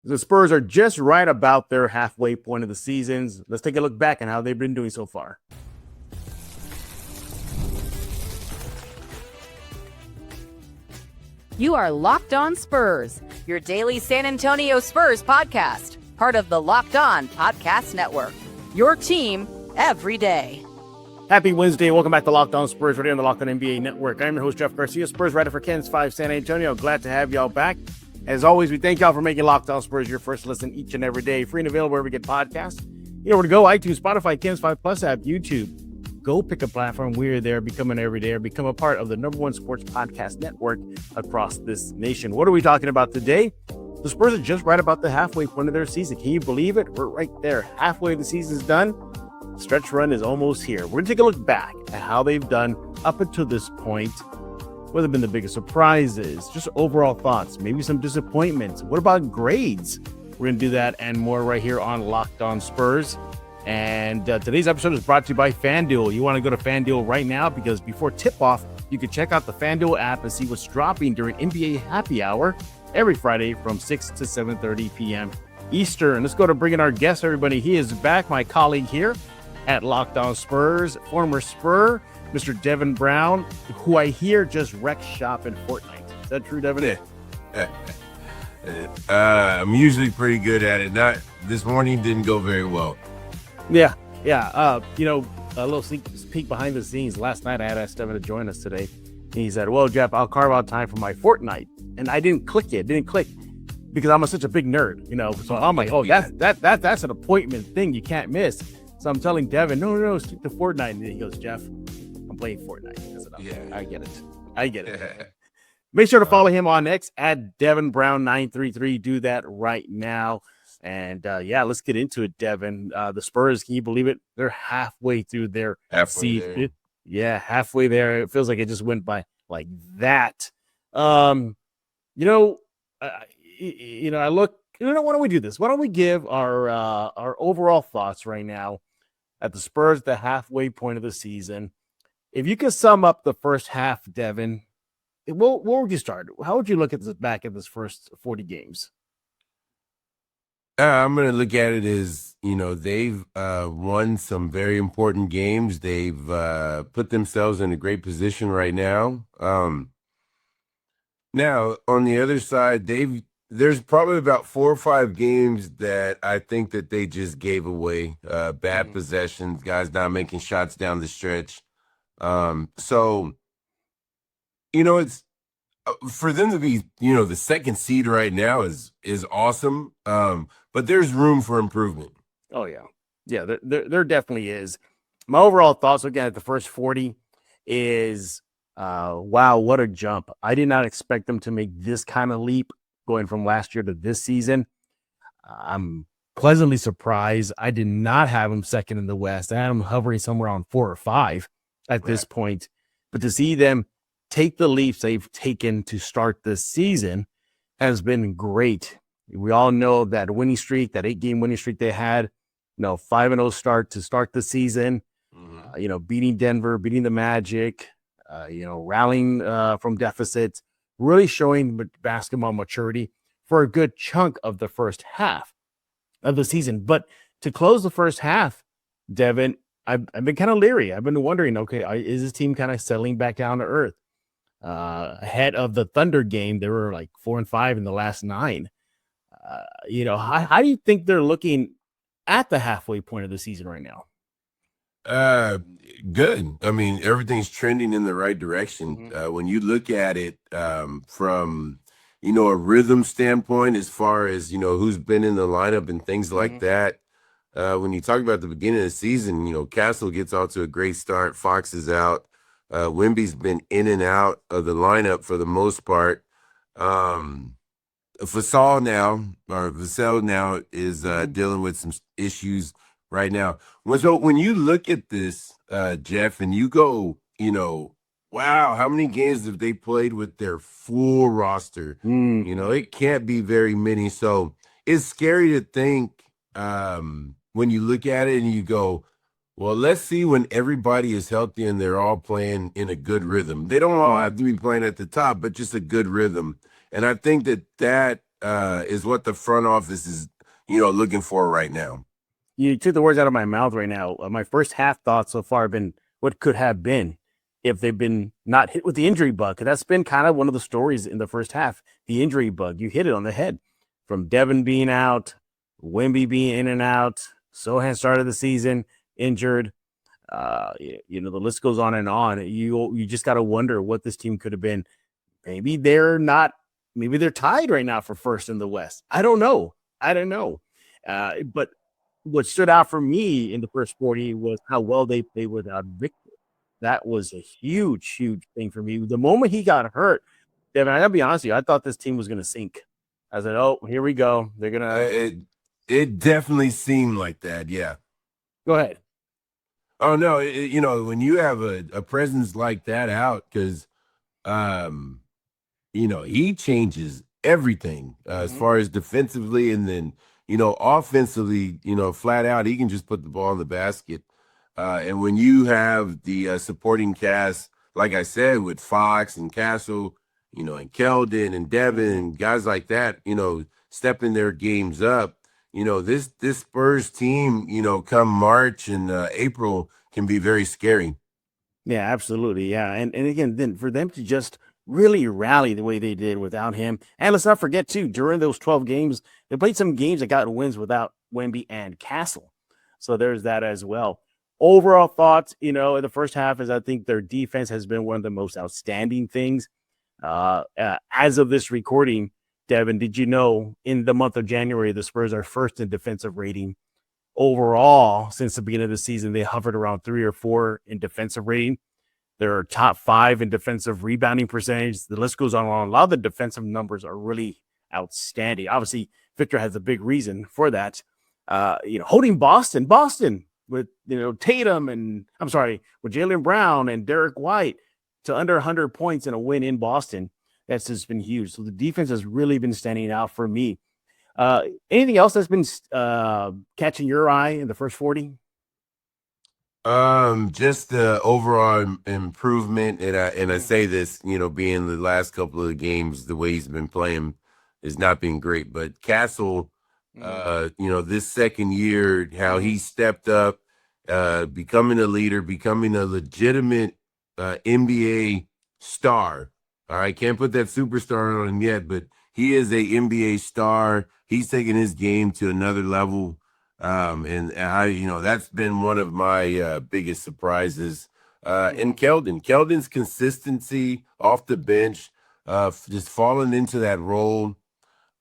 The Spurs are just right about their halfway point of the seasons. Let's take a look back on how they've been doing so far. You are Locked On Spurs, your daily San Antonio Spurs podcast, part of the Locked On Podcast Network. Your team every day. Happy Wednesday. Welcome back to Locked On Spurs right here on the Locked On NBA Network. I'm your host, Jeff Garcia, Spurs writer for Ken's 5 San Antonio. Glad to have y'all back. As always, we thank y'all for making Locked On Spurs your first listen each and every day. Free and available wherever we get podcasts. You know where to go: iTunes, Spotify, Ken's 5 Plus app, YouTube. Go pick a platform. We're there. Become an everydayer. Become a part of the #1 sports podcast network across this nation. What are we talking about today? The Spurs are just right about the halfway point of their season. Can you believe it? We're right there. Halfway the season's done. Stretch run is almost here. We're going to take a look back at how they've done up until this point. What have been the biggest surprises? Just overall thoughts. Maybe some disappointments. What about grades? We're going to do that and more right here on Locked On Spurs. And today's episode is brought to you by FanDuel. You want to go to FanDuel right now because before tip-off, you can check out the FanDuel app and see what's dropping during NBA Happy Hour every Friday from 6 to 7:30 p.m. Eastern. Let's go to bring in our guest, everybody. He is back, my colleague here at Locked On Spurs, former Spur, Mr. Devin Brown, who I hear just wrecked shop in Fortnite. Is that true, Devin? I'm usually pretty good at it. Not this morning didn't go very well. Yeah. A little sneak peek behind the scenes. Last night I had asked Devin to join us today. And he said, well, Jeff, I'll carve out time for my Fortnite. And I didn't click it. Didn't click because I'm such a big nerd, So I'm like, oh, that's an appointment thing you can't miss. So I'm telling Devin, no, stick to Fortnite. And he goes, Jeff, I'm playing Fortnite. I said, okay, yeah. I get it. Make sure to follow him on X at Devin Brown 933. Do that right now. And let's get into it, Devin. The Spurs, can you believe it? They're halfway through their season. Yeah, halfway there. It feels like it just went by like that. I look. Why don't we do this? Why don't we give our overall thoughts right now at the Spurs, the halfway point of the season? If you could sum up the first half, Devin, where would you start? How would you look at this back at this first 40 games? I'm going to look at it as, they've won some very important games. They've put themselves in a great position right now. Now, on the other side, there's probably about 4 or 5 games that I think that they just gave away. Bad possessions, guys not making shots down the stretch. It's for them to be, the second seed right now is awesome. But there's room for improvement. Oh, yeah. Yeah, there definitely is. My overall thoughts, again, at the first 40 is, wow, what a jump. I did not expect them to make this kind of leap going from last year to this season. I'm pleasantly surprised. I did not have them second in the West. I had them hovering somewhere on 4 or 5 at this point. But to see them take the leaps they've taken to start this season has been great. We all know that winning streak, that 8-game winning streak they had, 5-0 start to start the season, beating Denver, beating the Magic, rallying from deficits, really showing basketball maturity for a good chunk of the first half of the season. But to close the first half, Devin, I've been kind of leery. I've been wondering, okay, is this team kind of settling back down to earth? Ahead of the Thunder game, they were like 4-5 in the last 9. How do you think they're looking at the halfway point of the season right now? Good. I mean, everything's trending in the right direction. When you look at it from, a rhythm standpoint, as far as, who's been in the lineup and things like that. When you talk about the beginning of the season, Castle gets off to a great start. Fox is out. Wemby's been in and out of the lineup for the most part. Vassell now is dealing with some issues right now. So when you look at this, Jeff, and you go, wow, how many games have they played with their full roster? It can't be very many. So it's scary to think when you look at it and you go, well, let's see when everybody is healthy and they're all playing in a good rhythm. They don't all have to be playing at the top, but just a good rhythm. And I think that is what the front office is, looking for right now. You took the words out of my mouth right now. My first half thoughts so far have been what could have been if they've been not hit with the injury bug. 'Cause that's been kind of one of the stories in the first half, the injury bug. You hit it on the head from Devin being out, Wemby being in and out. Sohan started the season injured. The list goes on and on. You just got to wonder what this team could have been. Maybe they're not. Maybe they're tied right now for first in the West. I don't know. But what stood out for me in the first 40 was how well they played without Victor. That was a huge, huge thing for me. The moment he got hurt, Devin, I gotta be honest with you, I thought this team was gonna sink. I said, "Oh, here we go. They're gonna." It definitely seemed like that. Yeah. Go ahead. Oh no, when you have a presence like that out, because he changes everything as far as defensively, and then offensively, flat out, he can just put the ball in the basket. And when you have the supporting cast, like I said, with Fox and Castle, and Keldon and Devin and guys like that, stepping their games up, this Spurs team, come March and April can be very scary. Yeah, absolutely. Yeah. And again, then for them to just really rally the way they did without him. And let's not forget, too, during those 12 games, they played some games that got wins without Wemby and Castle. So there's that as well. Overall thoughts, in the first half is I think their defense has been one of the most outstanding things. As of this recording, Devin, did you know in the month of January, the Spurs are first in defensive rating? Overall, since the beginning of the season, they hovered around 3 or 4 in defensive rating. They're top 5 in defensive rebounding percentage. The list goes on and on. A lot of the defensive numbers are really outstanding. Obviously, Victor has a big reason for that. Holding Boston with, Tatum with Jaylen Brown and Derek White to under 100 points in a win in Boston. That's just been huge. So the defense has really been standing out for me. Anything else that's been catching your eye in the first 40? Just the overall improvement, and I say this, being the last couple of games, the way he's been playing is not being great. But Castle, this second year, how he stepped up, becoming a leader, becoming a legitimate NBA star. All right, can't put that superstar on him yet, but he is a NBA star. He's taking his game to another level. And that's been one of my biggest surprises. And Keldon's consistency off the bench, just falling into that role,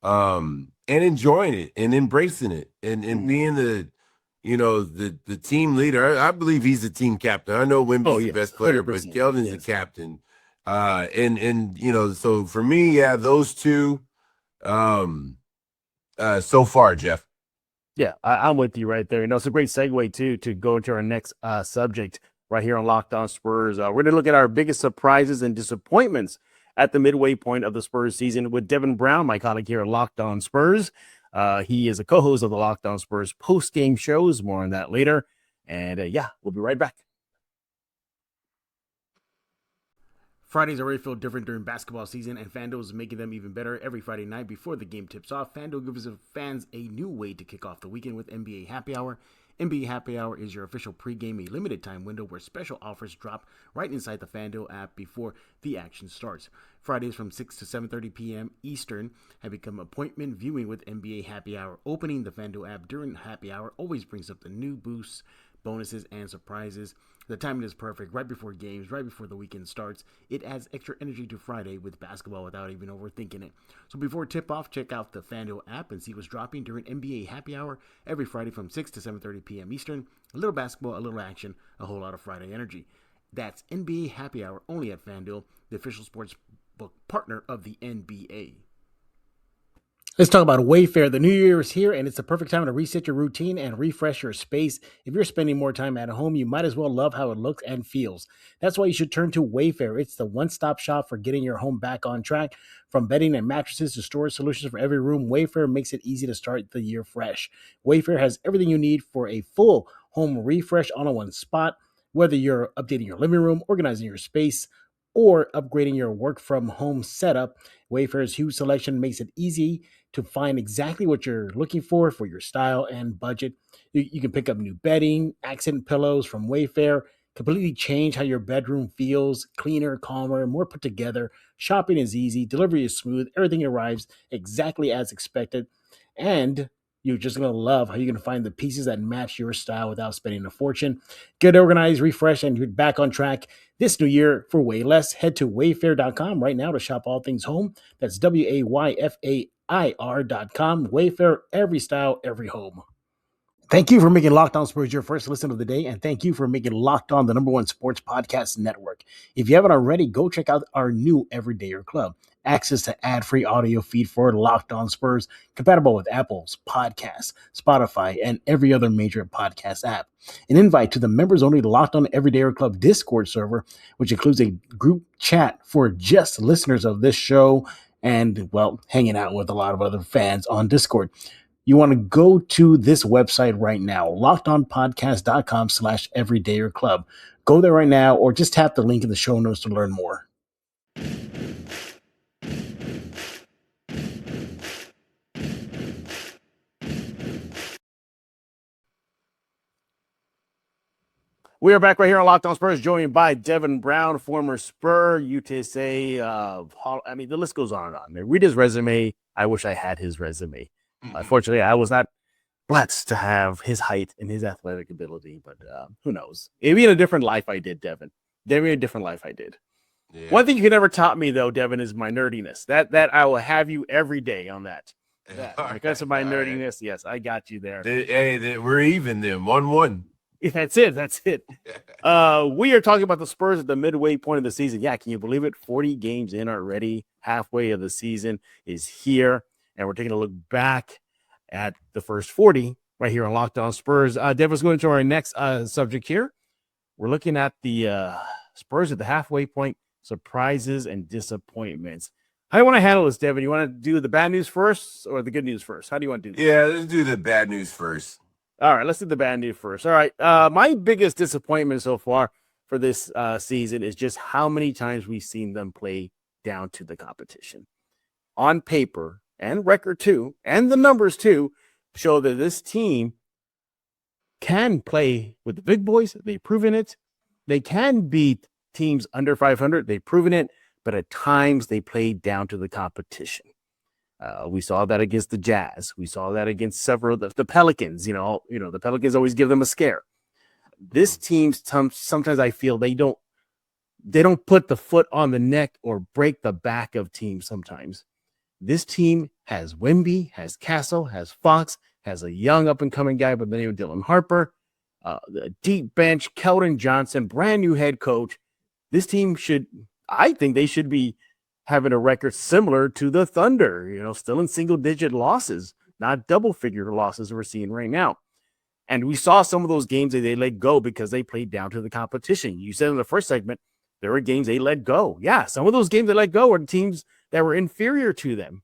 and enjoying it and embracing it and being the team leader. I believe he's the team captain. I know Wemby's the best player, but Keldon's the captain. So for me, those two, so far, Jeff. Yeah, I'm with you right there. It's a great segue, too, to go into our next subject right here on Locked On Spurs. We're going to look at our biggest surprises and disappointments at the midway point of the Spurs season with Devin Brown, my colleague here at Locked On Spurs. He is a co-host of the Locked On Spurs post-game shows. More on that later. And, we'll be right back. Fridays already feel different during basketball season, and FanDuel is making them even better. Every Friday night before the game tips off, FanDuel gives fans a new way to kick off the weekend with NBA Happy Hour. NBA Happy Hour is your official pregame, a limited time window where special offers drop right inside the FanDuel app before the action starts. Fridays from 6 to 7:30 p.m. Eastern have become appointment viewing with NBA Happy Hour. Opening the FanDuel app during Happy Hour always brings up the new boosts, bonuses, and surprises. The timing is perfect, right before games, right before the weekend starts. It adds extra energy to Friday with basketball without even overthinking it. So before tip-off, check out the FanDuel app and see what's dropping during NBA Happy Hour every Friday from 6 to 7:30 p.m. Eastern. A little basketball, a little action, a whole lot of Friday energy. That's NBA Happy Hour only at FanDuel, the official sports book partner of the NBA. Let's talk about Wayfair. The new year is here, and it's the perfect time to reset your routine and refresh your space. If you're spending more time at home, you might as well love how it looks and feels. That's why you should turn to Wayfair. It's the one-stop shop for getting your home back on track. From bedding and mattresses to storage solutions for every room, Wayfair makes it easy to start the year fresh. Wayfair has everything you need for a full home refresh all in one spot. Whether you're updating your living room, organizing your space, or upgrading your work from home setup, Wayfair's huge selection makes it easy to find exactly what you're looking for your style and budget. You can pick up new bedding, accent pillows from Wayfair, completely change how your bedroom feels, cleaner, calmer, more put together. Shopping is easy, delivery is smooth, everything arrives exactly as expected, and you're just going to love how you're going to find the pieces that match your style without spending a fortune. Get organized, refresh, and you're back on track this new year for way less. Head to wayfair.com right now to shop all things home. That's WAYFAIR.com. Wayfair, every style, every home. Thank you for making Locked On Spurs your first listen of the day, and thank you for making Locked On the #1 sports podcast network. If you haven't already, go check out our new Everydayer Club. Access to ad-free audio feed for Locked On Spurs, compatible with Apple's Podcasts, Spotify, and every other major podcast app. An invite to the members-only Locked On Everydayer Club Discord server, which includes a group chat for just listeners of this show and, well, hanging out with a lot of other fans on Discord. You want to go to this website right now, lockedonpodcast.com/everydayer club. Go there right now, or just tap the link in the show notes to learn more. We are back right here on Locked On Spurs, joined by Devin Brown, former Spur, UTSA. The list goes on and on. Read his resume. I wish I had his resume. Unfortunately, I was not blessed to have his height and his athletic ability, but who knows? Maybe in a different life I did, Devin. Maybe in a different life I did. Yeah. One thing you can never top me, though, Devin, is my nerdiness. That I will have you every day on that. Because of my nerdiness, yes, I got you there. We're even then, 1-1. That's it. We are talking about the Spurs at the midway point of the season. Yeah, can you believe it? 40 games in already. Halfway of the season is here. And we're taking a look back at the first 40 right here on Locked On Spurs. Devin's going to our next subject here. We're looking at the Spurs at the halfway point, surprises and disappointments. How do you want to handle this, Devin? You want to do the bad news first or the good news first? How do you want to do this? Yeah, let's do the bad news first. All right, let's do the bad news first. All right, my biggest disappointment so far for this season is just how many times we've seen them play down to the competition. On paper, and record too, and the numbers too, show that this team can play with the big boys. They've proven it. They can beat teams under 500. They've proven it, but at times they play down to the competition. We saw that against the Jazz. We saw that against several of the Pelicans. You know, the Pelicans always give them a scare. This team, sometimes I feel they don't put the foot on the neck or break the back of teams sometimes. This team has Wemby, has Castle, has Fox, has a young up-and-coming guy by the name of Dylan Harper, the deep bench, Keldon Johnson, brand new head coach. This team I think they should be having a record similar to the Thunder, still in single-digit losses, not double-figure losses we're seeing right now. And we saw some of those games that they let go because they played down to the competition. You said in the first segment, there were games they let go. Yeah, some of those games they let go were teams that were inferior to them.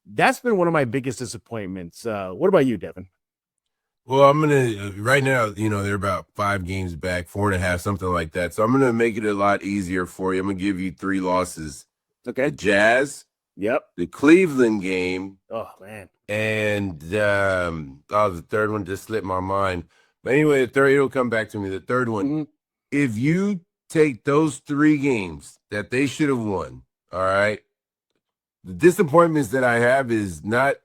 That's been one of my biggest disappointments. What about you, Devin? Well, I'm going to, right now, they're about 5 games back, 4.5, something like that. So I'm going to make it a lot easier for you. I'm going to give you 3 losses. Okay. The Jazz. Yep. The Cleveland game. Oh, man. And the third one just slipped my mind. But anyway, the third, it'll come back to me. The third one, Mm-hmm. If you take those 3 games that they should have won, all right, the disappointments that I have is not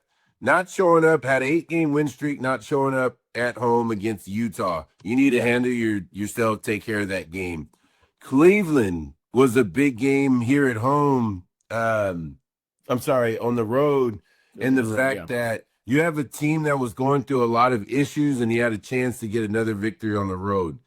showing up, had an 8-game win streak, not showing up at home against Utah. You need to handle yourself, take care of that game. Cleveland was a big game here at home. On the road. And the fact that you have a team that was going through a lot of issues and you had a chance to get another victory on the road.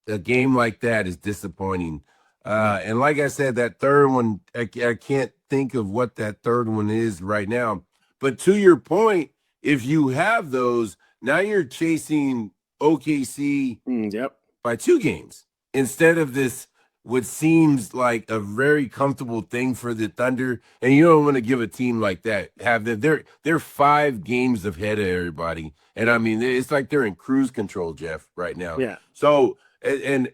A game like that is disappointing. And like I said, that third one, I can't think of what that third one is right now. But to your point, if you have those, now you're chasing OKC by 2 games instead of this, what seems like a very comfortable thing for the Thunder. And you don't want to give a team like that, they're 5 games ahead of everybody. And I mean, it's like they're in cruise control, Jeff, right now. Yeah. So, and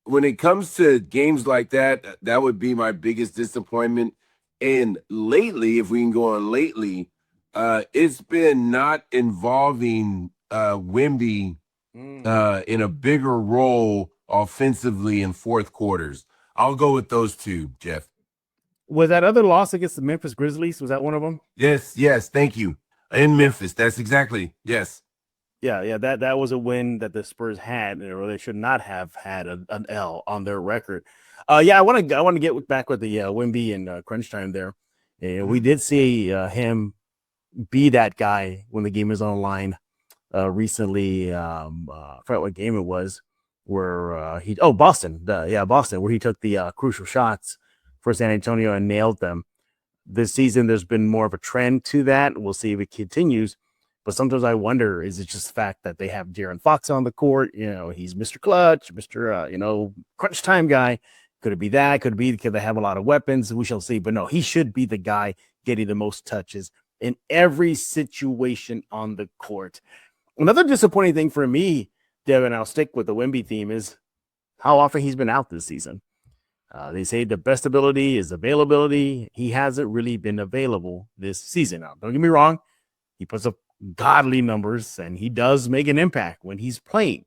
when it comes to games like that, that would be my biggest disappointment. And lately, if we can go on lately, it's been not involving Wemby in a bigger role offensively in fourth quarters. I'll go with those two, Jeff. Was that other loss against the Memphis Grizzlies? Was that one of them? Yes, thank you. In Memphis, that's exactly, yes. Yeah. That was a win that the Spurs had, or they should not have had an L on their record. I want to get back with the Wemby and crunch time there. We did see him be that guy when the game was on the line recently. I forgot what game it was, where Boston, where he took the crucial shots for San Antonio and nailed them. This season, there's been more of a trend to that. We'll see if it continues. But sometimes I wonder, is it just the fact that they have De'Aaron Fox on the court? He's Mr. Clutch, Mr. crunch time guy. Could it be that? Could it be because they have a lot of weapons? We shall see. But no, he should be the guy getting the most touches in every situation on the court. Another disappointing thing for me, Devin, I'll stick with the Wemby theme, is how often he's been out this season. They say the best ability is availability. He hasn't really been available this season. Now, don't get me wrong. He puts up godly numbers and he does make an impact when he's playing.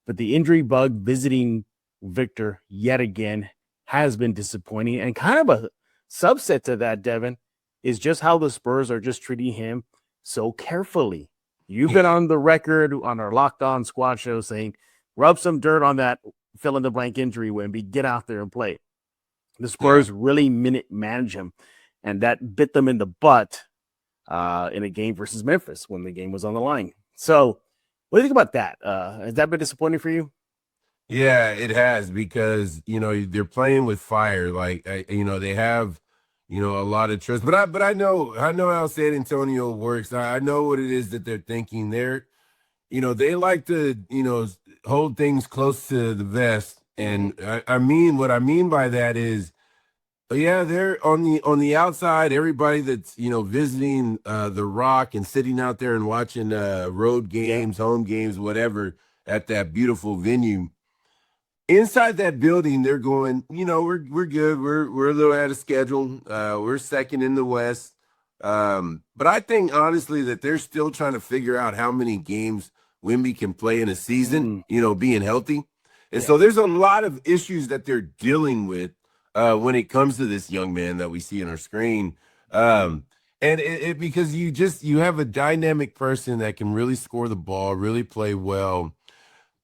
But the injury bug visiting Victor yet again has been disappointing. And kind of a subset to that, Devin, is just how the Spurs are just treating him so carefully. You've been on the record on our Locked On Squad show saying, rub some dirt on that fill in the blank injury, Wemby, get out there and play. The Spurs really manage him, and that bit them in the butt in a game versus Memphis when the game was on the line. So what do you think about that? Has that been disappointing for you? Yeah, it has, because they're playing with fire. Like they have a lot of trust. But I know how San Antonio works. I know what it is that they're thinking. They like to hold things close to the vest. And I mean, what I mean by that is, yeah, they're on the outside. Everybody that's visiting the Rock and sitting out there and watching road games, home games, whatever, at that beautiful venue. Inside that building, they're going, we're good. We're a little out of schedule. We're second in the West. But I think honestly that they're still trying to figure out how many games Wemby can play in a season, being healthy. And so there's a lot of issues that they're dealing with when it comes to this young man that we see on our screen. And because you have a dynamic person that can really score the ball, really play well,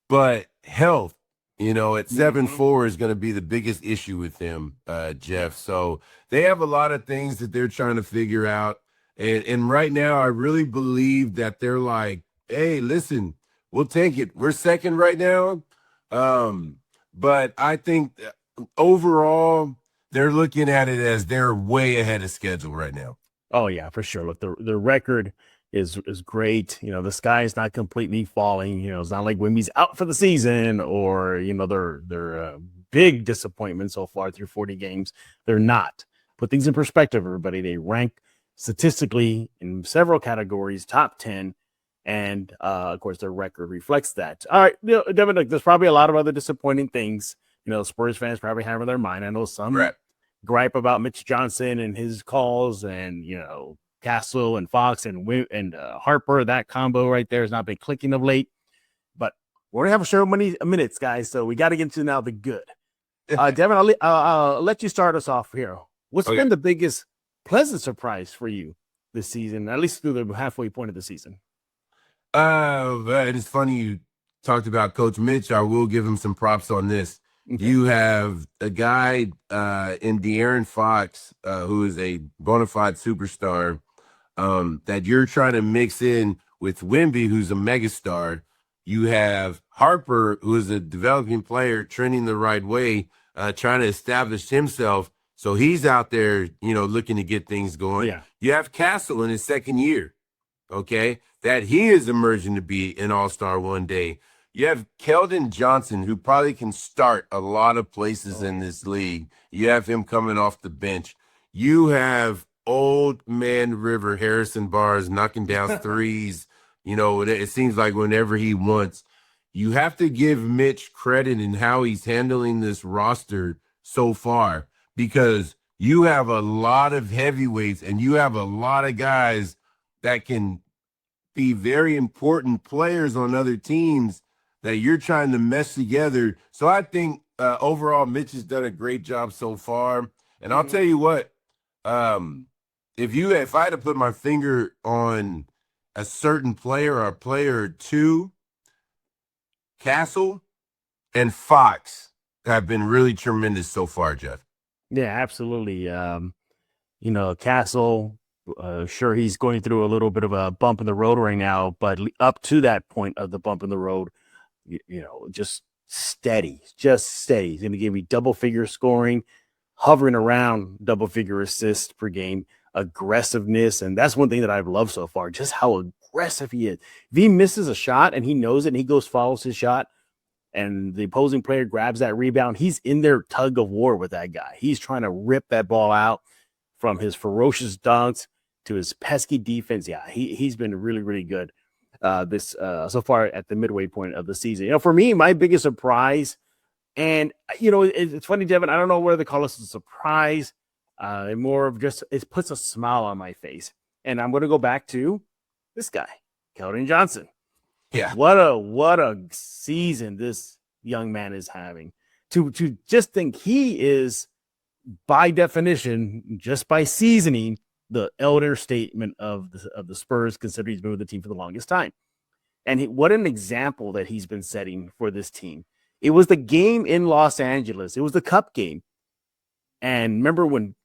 but health, at 7'4" is going to be the biggest issue with him, Jeff. So they have a lot of things that they're trying to figure out. And right now, I really believe that they're like, hey, listen, we'll take it. We're second right now. But I think overall, they're looking at it as they're way ahead of schedule right now. Oh, yeah, for sure. Look, the record is great. The sky is not completely falling. It's not like Wemby's out for the season or, they're big disappointment so far through 40 games. They're not. Put things in perspective, everybody. They rank statistically in several categories, top 10. And, of course, their record reflects that. All right, Devin, look, there's probably a lot of other disappointing things, Spurs fans probably have in their mind. I know some gripe about Mitch Johnson and his calls and, Castle and Fox and Harper. That combo right there has not been clicking of late. But we're going to have so many minutes, guys, so we got to get into now the good. Devin, I'll let you start us off here. What's been the biggest pleasant surprise for you this season, at least through the halfway point of the season? It's funny you talked about Coach Mitch. I will give him some props on this. Okay. You have a guy in De'Aaron Fox, who is a bona fide superstar, that you're trying to mix in with Wemby, who's a megastar. You have Harper, who is a developing player, trending the right way, trying to establish himself. So he's out there, looking to get things going. Yeah. You have Castle in his second year, okay, that he is emerging to be an all-star one day. You have Keldon Johnson, who probably can start a lot of places in this league. You have him coming off the bench. You have old man River Harrison Barnes knocking down threes. It seems like whenever he wants. You have to give Mitch credit in how he's handling this roster so far, because you have a lot of heavyweights and you have a lot of guys that can be very important players on other teams that you're trying to mesh together. So I think overall, Mitch has done a great job so far. And I'll tell you what, if I had to put my finger on a certain player or a player or two, Castle and Fox have been really tremendous so far, Jeff. Yeah, absolutely. Castle, sure, he's going through a little bit of a bump in the road right now, but up to that point of the bump in the road, just steady. He's going to give me double figure scoring, hovering around double figure assists per game, aggressiveness. And that's one thing that I've loved so far, just how aggressive he is. If he misses a shot and he knows it and he follows his shot, and the opposing player grabs that rebound, he's in there tug of war with that guy. He's trying to rip that ball out from his ferocious dunks to his pesky defense. Yeah, he's been really, really good so far at the midway point of the season. For me, my biggest surprise, and, it's funny, Devin, I don't know whether to call this a surprise, more of just, it puts a smile on my face. And I'm going to go back to this guy, Keldon Johnson. Yeah. What a season this young man is having. To just think he is, by definition, just by seasoning, the elder statement of the Spurs, considering he's been with the team for the longest time. And what an example that he's been setting for this team. It was the game in Los Angeles. It was the Cup game. And remember when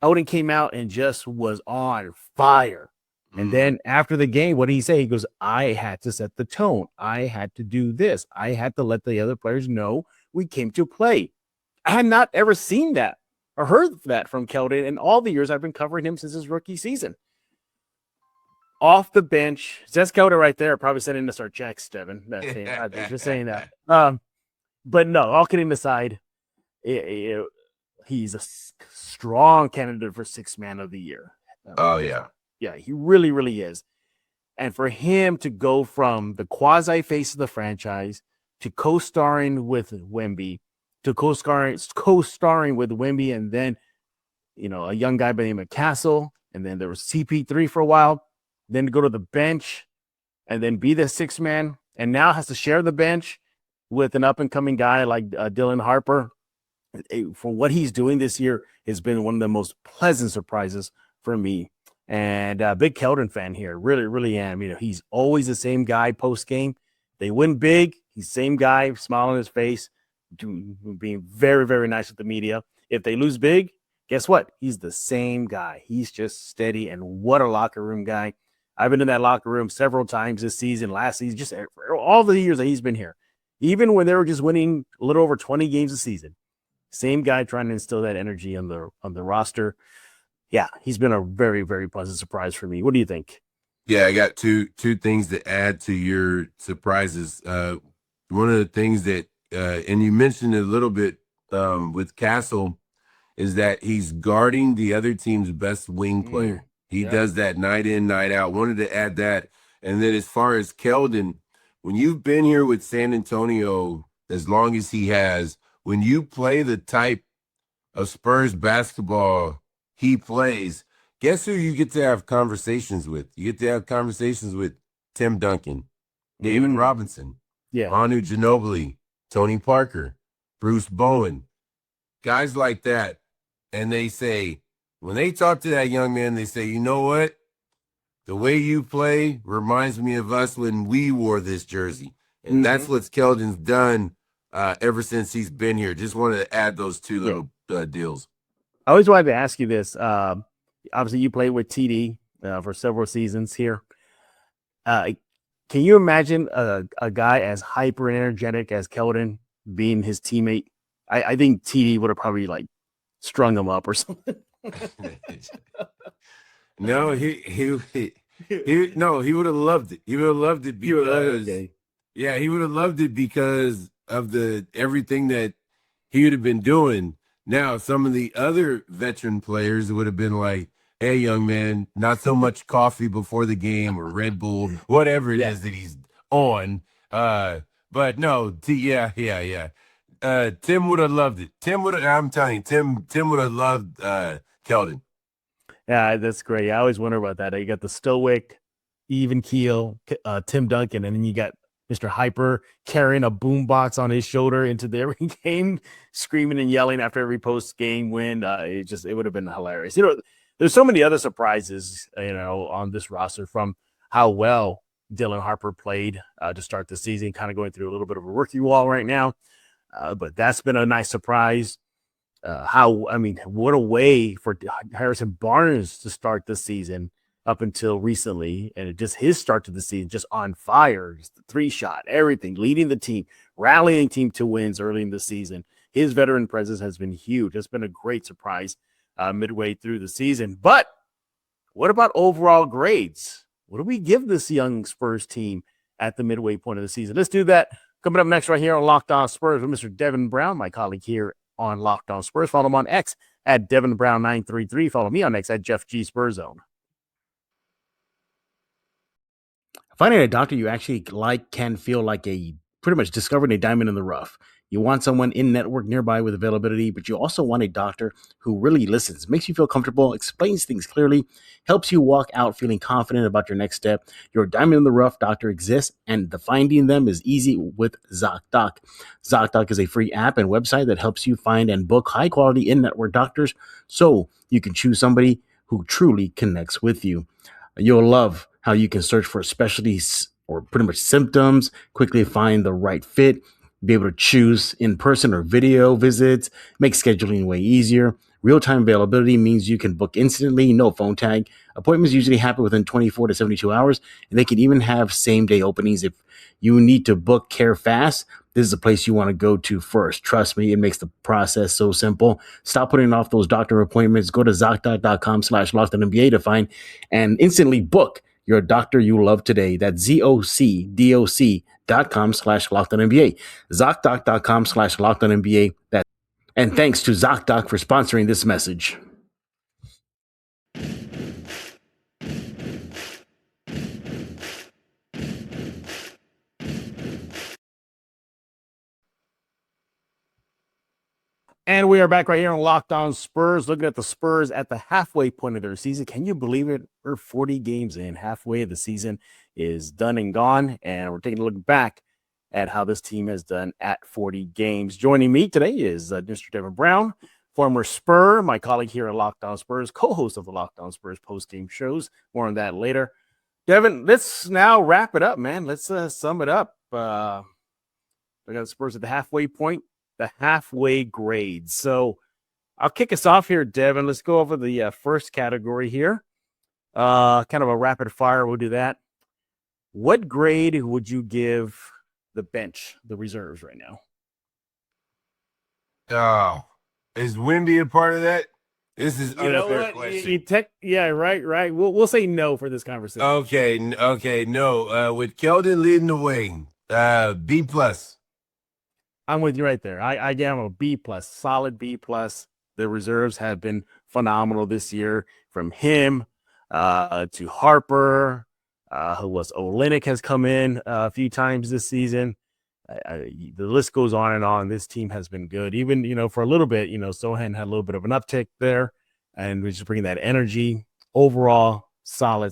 Keldon came out and just was on fire. And then after the game, what did he say? He goes, I had to set the tone. I had to do this. I had to let the other players know we came to play. I had not ever seen that or heard that from Keldon in all the years I've been covering him since his rookie season. Off the bench, that's Keldon right there, probably sending us our checks, Devin. Just saying that. But no, all kidding aside, he's a strong candidate for Sixth Man of the Year. Oh, yeah. Yeah, he really, really is. And for him to go from the quasi face of the franchise to co-starring with Wemby, to co-starring with Wemby, and then, a young guy by the name of Castle, and then there was CP3 for a while, then to go to the bench, and then be the sixth man, and now has to share the bench with an up-and-coming guy like Dylan Harper. For what he's doing this year has been one of the most pleasant surprises for me. And big Keldon fan here. Really, really am. He's always the same guy post-game. They win big. He's the same guy, smile on his face, being very, very nice with the media. If they lose big, guess what? He's the same guy. He's just steady, and what a locker room guy. I've been in that locker room several times this season, last season, just all the years that he's been here. Even when they were just winning a little over 20 games a season. Same guy trying to instill that energy on the roster. Yeah, he's been a very, very pleasant surprise for me. What do you think? Yeah, I got two things to add to your surprises. One of the things that, and you mentioned it a little bit with Castle, is that he's guarding the other team's best wing player. He does that night in, night out. Wanted to add that. And then as far as Keldon, when you've been here with San Antonio as long as he has, when you play the type of Spurs basketball he plays, guess who you get to have conversations with? You get to have conversations with Tim Duncan, David Robinson, Manu Ginobili, Tony Parker, Bruce Bowen, guys like that. And they say, when they talk to that young man, they say, you know what? The way you play reminds me of us when we wore this jersey. And that's what Keldon's done ever since he's been here. Just wanted to add those two little deals. I always wanted to ask you this. Obviously, you played with TD for several seasons here. Can you imagine a guy as hyper and energetic as Keldon being his teammate? I think TD would have probably strung him up or something. No, he would have loved it. He would have loved it because he would have loved it because of everything that he would have been doing. Now, some of the other veteran players would have been like, hey, young man, not so much coffee before the game or Red Bull, whatever it is that he's on. But no, Tim would have loved it. I'm telling you, Tim would have loved Keldon. Yeah, that's great. I always wonder about that. You got the stoic, even keel, Tim Duncan, and then you got Mr. Hyper carrying a boombox on his shoulder into every game, screaming and yelling after every post-game win. It would have been hilarious. There's so many other surprises, on this roster, from how well Dylan Harper played to start the season, kind of going through a little bit of a rookie wall right now. But that's been a nice surprise. What a way for Harrison Barnes to start the season up until recently. And his start to the season, just on fire, just the 3-shot, everything, leading the team, rallying team to wins early in the season. His veteran presence has been huge. It's been a great surprise midway through the season. But what about overall grades? What do we give this young Spurs team at the midway point of the season? Let's do that. Coming up next right here on Locked On Spurs with Mr. Devin Brown, my colleague here on Locked On Spurs. Follow him on X at Devin Brown 933. Follow me on X at Jeff G Spurzone. Finding a doctor you actually like can feel like pretty much discovering a diamond in the rough. You want someone in-network nearby with availability, but you also want a doctor who really listens, makes you feel comfortable, explains things clearly, helps you walk out feeling confident about your next step. Your diamond in the rough doctor exists, and finding them is easy with ZocDoc. ZocDoc is a free app and website that helps you find and book high-quality in-network doctors so you can choose somebody who truly connects with you. You'll love how you can search for specialties or pretty much symptoms, quickly find the right fit, be able to choose in-person or video visits, make scheduling way easier. Real-time availability means you can book instantly, no phone tag. Appointments usually happen within 24 to 72 hours, and they can even have same-day openings. If you need to book care fast, this is a place you want to go to first. Trust me, it makes the process so simple. Stop putting off those doctor appointments. Go to ZocDoc.com/LockedOnNBA to find and instantly book your doctor you love today. That's ZocDoc.com/LockedOnNBA. ZocDoc.com/LockedOnNBA. And thanks to ZocDoc for sponsoring this message. And we are back right here on Locked On Spurs, looking at the Spurs at the halfway point of their season. Can you believe it? We're 40 games in. Halfway of the season is done and gone, and we're taking a look back at how this team has done at 40 games. Joining me today is Mr. Devin Brown, former Spur, my colleague here at Locked On Spurs, co-host of the Locked On Spurs post-game shows. More on that later. Devin, let's now wrap it up, man. Let's sum it up. We got the Spurs at the halfway point. The halfway grades. So I'll kick us off here, Devin. Let's go over the first category here. Kind of a rapid fire. We'll do that. What grade would you give the bench, the reserves right now? Oh, is Wemby a part of that? This is unfair question. Right. We'll say no for this conversation. Okay, no. With Keldon leading the way, B+. I'm with you right there. I give him a B+, solid B+. The reserves have been phenomenal this year, from him to Harper, who was Olynyk has come in a few times this season. The list goes on and on. This team has been good. Even, for a little bit, Sohan had a little bit of an uptick there, and we're just bringing that energy. Overall, solid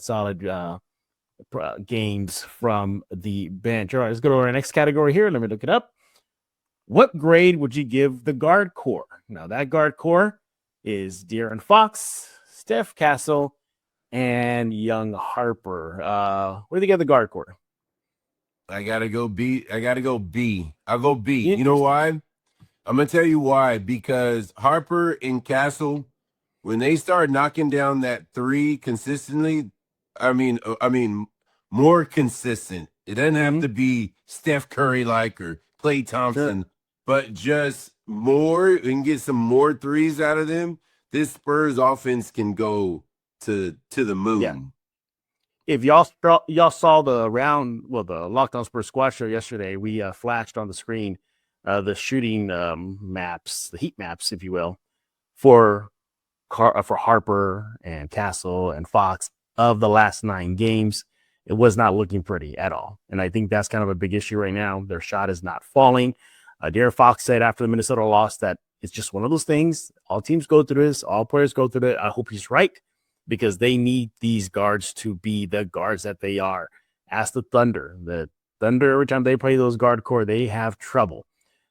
games from the bench. All right, let's go to our next category here. Let me look it up. What grade would you give the guard core? Now, that guard core is De'Aaron Fox, Steph Castle, and young Harper. What do you give the guard core? I got to go B. I'll go B. You know why? I'm going to tell you why. Because Harper and Castle, when they start knocking down that three consistently, more consistent. It doesn't have to be Steph Curry-like or Klay Thompson. Sure. But just more, we can get some more threes out of them. This Spurs offense can go to the moon. Yeah. If y'all saw the Locked On Spurs squad show yesterday, we flashed on the screen the shooting maps, the heat maps, if you will, for Harper and Castle and Fox of the last 9 games. It was not looking pretty at all. And I think that's kind of a big issue right now. Their shot is not falling. De'Aaron Fox said after the Minnesota loss that it's just one of those things. All teams go through this. All players go through it. I hope he's right because they need these guards to be the guards that they are. Ask the Thunder. The Thunder, every time they play those guard core, they have trouble.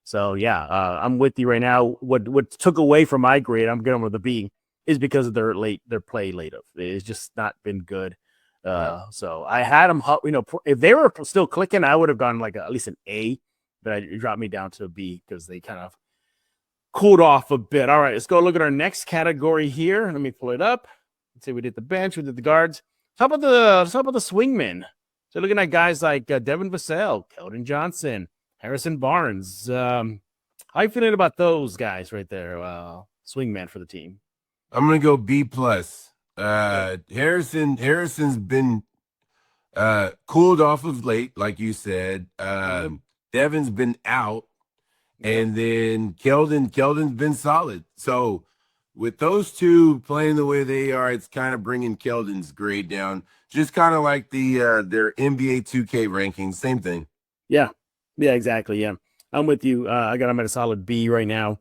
So, yeah, I'm with you right now. What took away from my grade, I'm going with a B, is because of their play late. It's just not been good. So I had them, if they were still clicking, I would have gone like at least an A, but it dropped me down to a B because they kind of cooled off a bit. All right, let's go look at our next category here. Let me pull it up. Let's see, we did the bench, we did the guards. How about the swingmen? So looking at guys like Devin Vassell, Keldon Johnson, Harrison Barnes. How you feeling about those guys right there? Swingman for the team. I'm gonna go B plus. Harrison's been cooled off of late, like you said. Devin's been out, and then Keldon's been solid. So with those two playing the way they are, it's kind of bringing Keldon's grade down. Just kind of like their NBA 2K rankings, same thing. Yeah, exactly. Yeah, I'm with you. I got him at a solid B right now.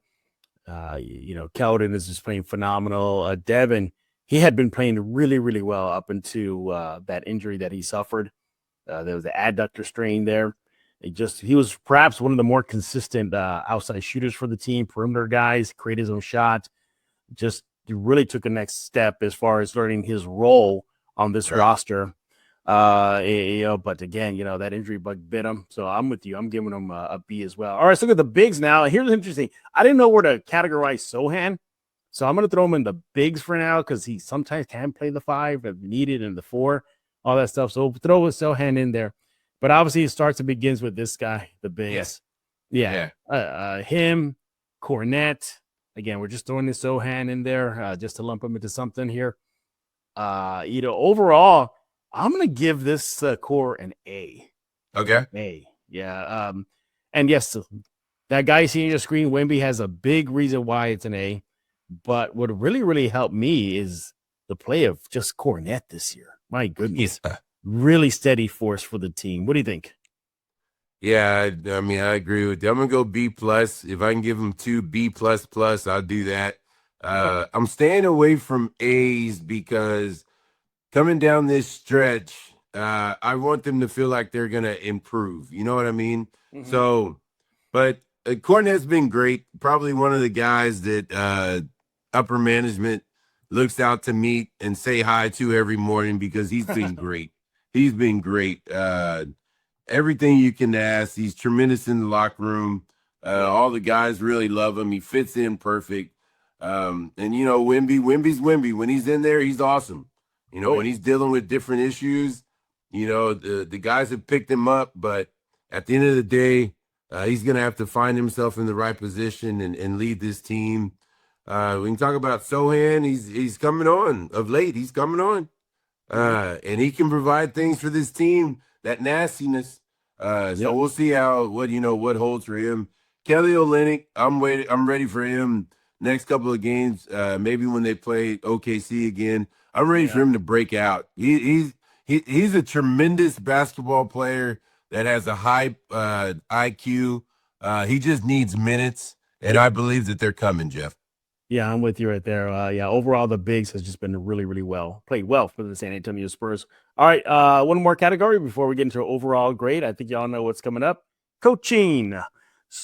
Keldon is just playing phenomenal. Devin, he had been playing really, really well up until that injury that he suffered. There was the adductor strain there. He was perhaps one of the more consistent outside shooters for the team, perimeter guys, create his own shot. Just really took a next step as far as learning his role on this roster. But again, that injury bug bit him. So I'm with you. I'm giving him a B as well. All right, let's look at the bigs now. Here's interesting. I didn't know where to categorize Sohan. So I'm going to throw him in the bigs for now because he sometimes can play the 5 if needed and the 4, all that stuff. So throw Sohan in there. But obviously it starts and begins with this guy, the bigs. Yeah. Him, Cornette. Again, we're just throwing this Sohan in there just to lump him into something here. Overall, I'm going to give this core an A. Okay. A. Yeah. And yes, that guy seeing your screen, Wemby, has a big reason why it's an A. But what really, really helped me is the play of just Cornette this year. My goodness. Really steady force for the team. What do you think? Yeah, I mean, I agree with you. I'm going to go B plus. If I can give him 2 B plus, I'll do that. I'm staying away from A's because coming down this stretch, I want them to feel like they're going to improve. You know what I mean? Mm-hmm. So, but Cornette's been great. Probably one of the guys that upper management looks out to meet and say hi to every morning because he's been great. He's been great. Everything you can ask. He's tremendous in the locker room. All the guys really love him. He fits in perfect. And Wemby's Wemby. When he's in there, he's awesome. When he's dealing with different issues, the guys have picked him up. But at the end of the day, he's going to have to find himself in the right position and lead this team. We can talk about Sohan. He's coming on of late. He's coming on. And he can provide things for this team, that nastiness. So we'll see what holds for him. Kelly Olynyk, I'm ready for him next couple of games. Maybe when they play OKC again, I'm ready for him to break out. He's a tremendous basketball player that has a high IQ. He just needs minutes, and I believe that they're coming, Jeff. Yeah, I'm with you right there. Overall, the bigs has just been really, really played well for the San Antonio Spurs. All right, one more category before we get into overall grade. I think y'all know what's coming up. Coaching.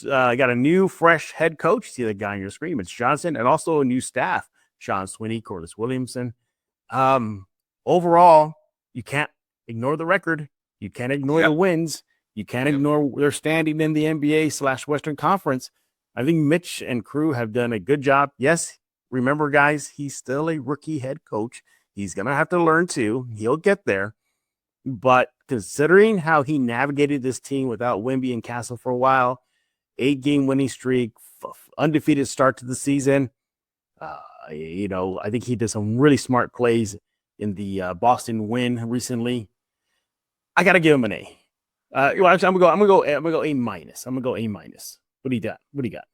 Got a new, fresh head coach. See the guy on your screen, Mitch Johnson, and also a new staff, Sean Swinney, Corliss Williamson. Overall, you can't ignore the record. You can't ignore the wins. You can't ignore their standing in the NBA/Western Conference. I think Mitch and crew have done a good job. Yes, remember, guys, he's still a rookie head coach. He's going to have to learn too. He'll get there. But considering how he navigated this team without Wemby and Castle for a while, 8-game winning streak, undefeated start to the season, I think he did some really smart plays in the Boston win recently. I got to give him an A. Actually, I'm gonna go A minus. I'm gonna go A minus. What do you got?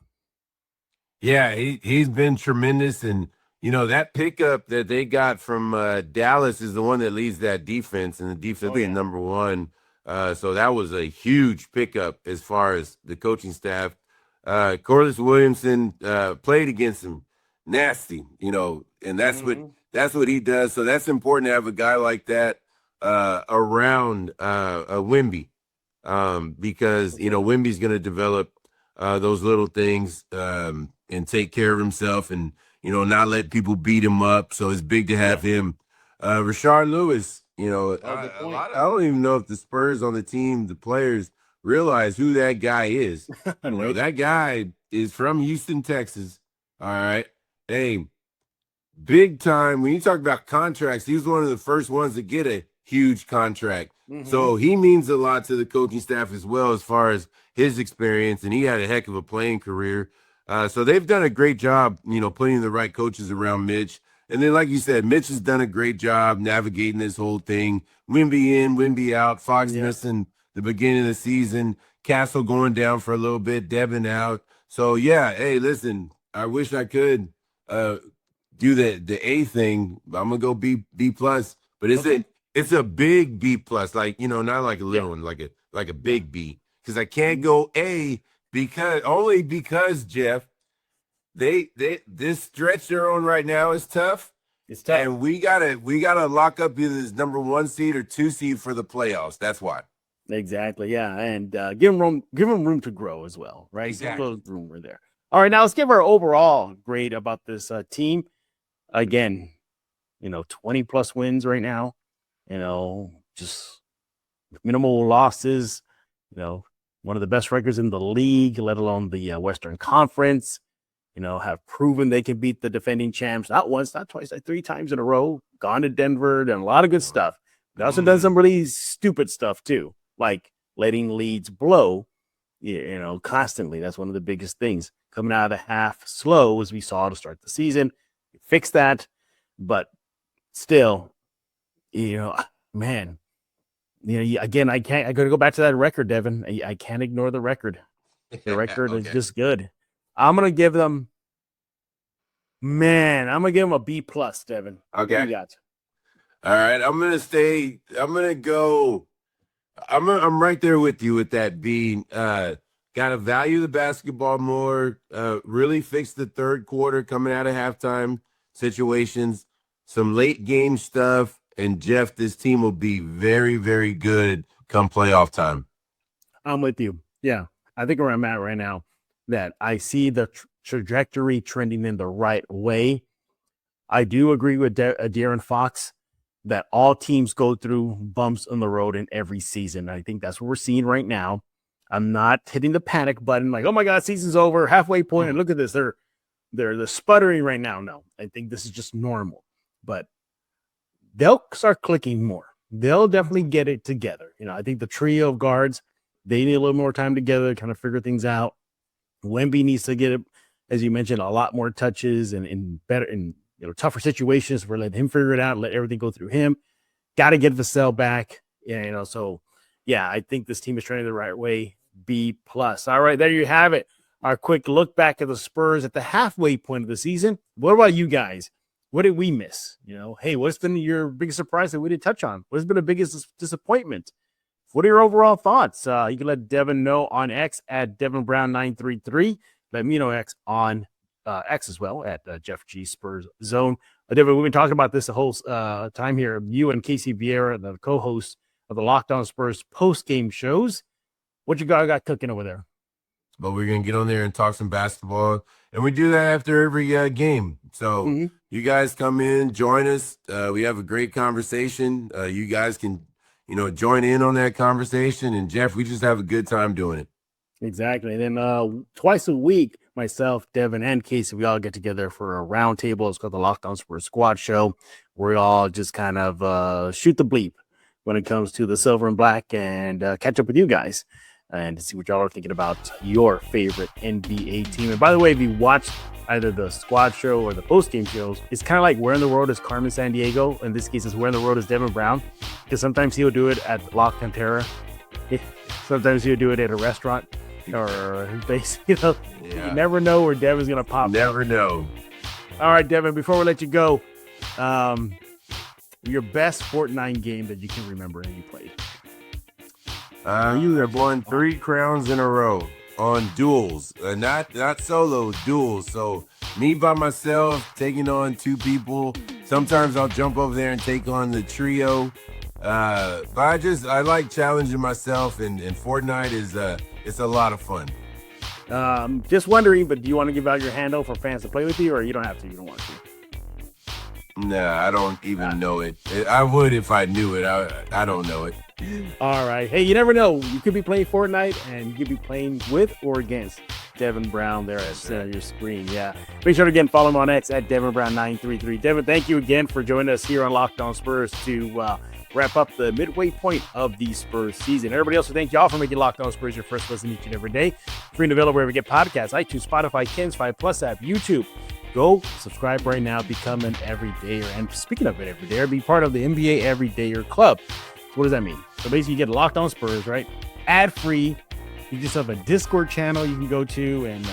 Yeah, he's been tremendous, and that pickup that they got from Dallas is the one that leads that defense, and the defense being number one. So that was a huge pickup as far as the coaching staff. Corliss Williamson played against him, nasty, and that's what he does. So that's important to have a guy like that around a Wemby, because Wemby's going to develop those little things and take care of himself, and not let people beat him up. So it's big to have him. Rashard Lewis, I don't even know if the Spurs on the team, the players, realize who that guy is. That guy is from Houston, Texas. All right. Hey, big time. When you talk about contracts, he was one of the first ones to get a huge contract. Mm-hmm. So he means a lot to the coaching staff as well, as far as his experience, and he had a heck of a playing career. So they've done a great job, putting the right coaches around Mitch. And then, like you said, Mitch has done a great job navigating this whole thing. Wemby in, Wemby out, Fox missing the beginning of the season, Castle going down for a little bit, Devin out. So, yeah, hey, listen, I wish I could do the A thing. I'm going to go B plus, but it's a big B plus, like, not like a little one, like a big B, because I can't go A because Jeff, this stretch they're on right now is tough. It's tough, and we gotta lock up either this number 1 seed or 2 seed for the playoffs. That's why. Exactly, yeah, and give them room to grow as well, right? Exactly. Room we're there. All right, now let's give our overall grade about this team. Again, 20 plus wins right now. Just minimal losses. One of the best records in the league, let alone the Western Conference. Have proven they can beat the defending champs, not once, not twice, like 3 times in a row. Gone to Denver, done a lot of good stuff. They also done some really stupid stuff too, like letting leads blow, constantly. That's one of the biggest things. Coming out of the half slow, as we saw to start the season. Fix that, but still, man. Again, I got to go back to that record, Devin. I can't ignore the record. The record is just good. I'm gonna give them a B plus, Devin. Okay. What you got? All right. I'm gonna go. I'm right there with you with that B. Gotta value the basketball more. Really fix the third quarter coming out of halftime situations. Some late game stuff. And Jeff, this team will be very, very good come playoff time. I'm with you. Yeah. I think where I'm at right now, that I see the trajectory trending in the right way. I do agree with De'Aaron Fox that all teams go through bumps on the road in every season. I think that's what we're seeing right now. I'm not hitting the panic button like, oh my God, season's over, halfway point, and look at this. They're sputtering right now. No, I think this is just normal. But they'll start clicking more. They'll definitely get it together. I think the trio of guards, they need a little more time together to kind of figure things out. Wemby needs to get, as you mentioned, a lot more touches and better in tougher situations. We're letting him figure it out, let everything go through him. Got to get Vassell back. So yeah, I think this team is trending the right way. B plus. All right, there you have it. Our quick look back at the Spurs at the halfway point of the season. What about you guys? What did we miss? Hey, what's been your biggest surprise that we didn't touch on? What's been the biggest disappointment? What are your overall thoughts? You can let Devin know on X at Devin Brown 933. Let me know on X as well at Jeff G Spurs Zone. Devin, we've been talking about this the whole time here. You and Casey Vieira, the co-hosts of the Locked On Spurs post-game shows. What you got cooking over there? But we're going to get on there and talk some basketball. And we do that after every game. So you guys come in, join us. We have a great conversation. You guys can join in on that conversation. And Jeff, we just have a good time doing it. Exactly. And then twice a week, myself, Devin, and Casey, we all get together for a round table. It's called the Locked On Spurs Squad Show, where we all just kind of shoot the bleep when it comes to the silver and black and catch up with you guys and to see what y'all are thinking about your favorite NBA team. And by the way, if you watched either the squad show or the post-game shows, it's kind of like Where in the World is Carmen Sandiego. In this case, it's Where in the World is Devin Brown, because sometimes he'll do it at La Cantera. Sometimes he'll do it at a restaurant or base. You never know where Devin's going to pop. Never know. All right, Devin, before we let you go, your best Fortnite game that you can remember and you played. You have won 3 crowns in a row. on duels, not solo, duels. So me by myself taking on two people. Sometimes I'll jump over there and take on the trio. But I like challenging myself, and Fortnite is it's a lot of fun. Just wondering, but do you want to give out your handle for fans to play with you, or you don't have to? You don't want to? Nah, I don't even know it. I would if I knew it. I don't know it. All right. Hey, you never know. You could be playing Fortnite, and you could be playing with or against Devin Brown there at your screen. Yeah. Make sure to again follow him on X at Devin Brown 933. Devin, thank you again for joining us here on Locked On Spurs to wrap up the midway point of the Spurs season. Everybody else, thank y'all for making Locked On Spurs your first listen each and every day. Free and available wherever you get podcasts: iTunes, Spotify, Kens 5 Plus app, YouTube. Go subscribe right now, become an everydayer. And speaking of an everydayer, be part of the NBA Everydayer Club. So what does that mean? So basically, you get Locked On Spurs, right? Ad free. You just have a Discord channel you can go to and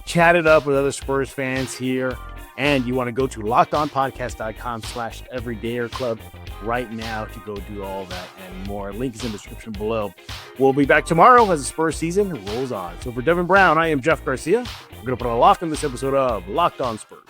chat it up with other Spurs fans here. And you want to go to lockedonpodcast.com/everydayer club right now to go do all that and more. Link is in the description below. We'll be back tomorrow as the Spurs season rolls on. So for Devin Brown, I am Jeff Garcia. We're going to put a lock on this episode of Locked On Spurs.